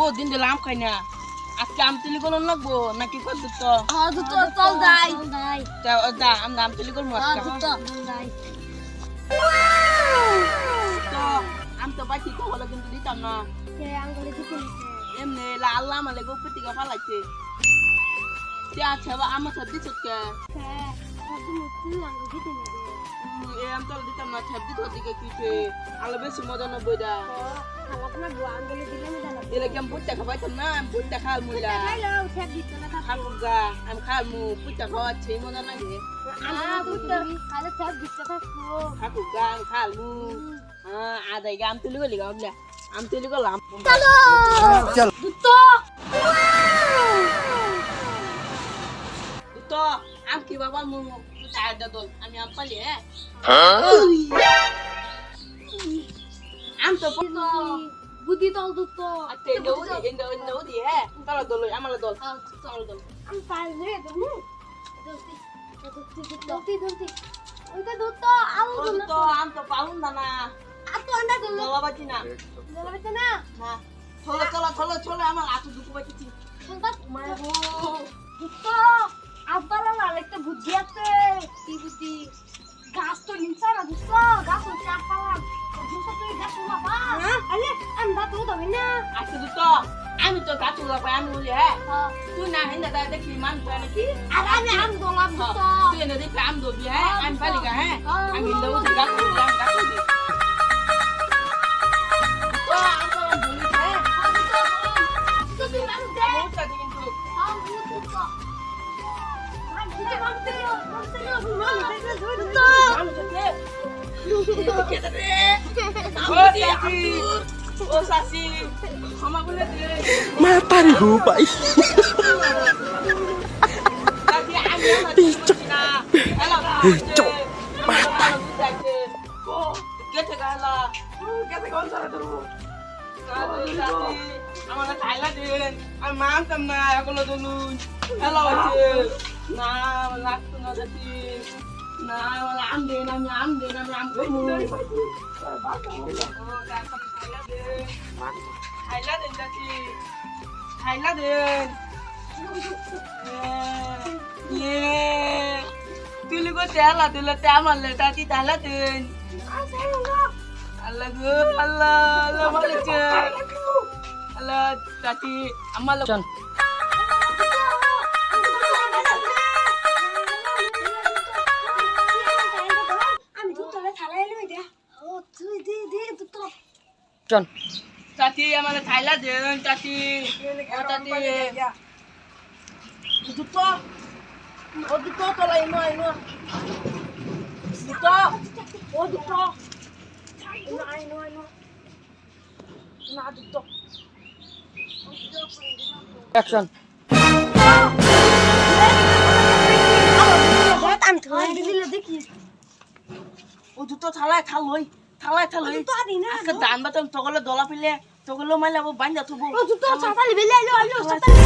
বহুত দিন দিলাম খাই না আজকে আম তুলি কোন লাগবো নাকি কত তো দুটো চল যাই দা আম তুলি কোন মত দুটো যাই তো আম তো বাকি তো হলো কিন্তু দিতাম না কে আঙ্গুলে দিতে এমনি লা আল্লাহ মালে গো পিটিকা ফালাইছে তে আছে বা আমার সাথে দিছকে হ্যাঁ কত মুক্তি আঙ্গুলে দিতে নেবে আম তো দিতাম না ছাব্দি তো দিকে কিছে আলো বেশি মজা না বইদা খালাপনা গো আঙ্গুলে দিলে না জানা এলে কেম পুত্তা খাবাইতাম না পুত্তা খাল মুইলা খাইলো ঠেক দিতে না খালুগা আম খাল মু পুত্তা খাওয়াচ্ছে মজা লাগে পুত্র খালে ঠেক দিতে থাকবো খালুগা আম খাল মু আদাই আম তুলি গলি গাবলা আম তুলি গলাম চলো চল দুটো তো আম কি বাবা মু চায় দল আমি আম পালি আম তো বুদ্ধি দল দুটো আতে নৌদি তালা দল আমার দল আমার দল আমি পারলে তুমি দলতি ওইটা দুটো আলু তো আম তো পাউন না আতো আন্ডা দল দলা বাকি না দলতে না না চলো আমার আতো দুটো বাকি শুনতা মায় গো দুটো আব্বারা আরেকটা বুদ্ধি আছে কি বুদ্ধি গাছ তো নিচা না দুটো গাছ তো চাপ পালাম দুটো তুই গাছ বাবা আরে আমরা তো দাও না আতো দুটো আমি তো গাছ লাগা আমি বলি তুই না হিন্দা দা দেখি মান তো নাকি আর আমি আম দলাম দুটো তুই না দেখি আম দবি আমি পালি গা আমি হিন্দা উদি গাছ উদি তো আম তো বলি তুই মান দে বহুত কিন্তু আম দুটো ও সাসি ক্ষমা বলে দে মাতারি গো ভাই সাসি আমি না চুপ ও কেটে গেলা কেটে কোন সারা ধরু আমার খাইলা দেন আর মানতাম না এগুলো দলুন হ্যালো আছে না লাগতো না যাচ্ছি না আম দেন আমি আম খাইমু খাইলা দেন যাচ্ছি খাইলা দেন তুলি গো তেলা তুলে তে আমারলে তাতি তালা দেন আল্লাহ গো আল্লাহ আল্লাহ মালিক আল্লাহ তাতি আমার চল আমি দুটো থালাই লই দে ও তুই দে দুটো চল তাতি আমার খাইলা দেন তাতি ও তাতি দুটো ও দুটো তোলা ইনো দুটো ও দুটো আইনো না দুটো অ্যাকশন আমি থালাই দিলে দেখি ও দুটো থালায় থালই দুটো আদি না আজকে দান বাতন তগলে দলা ফেলে তগলে মাইলে বান্ধা থবো ও দুটো ছাতালি বেলে আইলো ছাতালি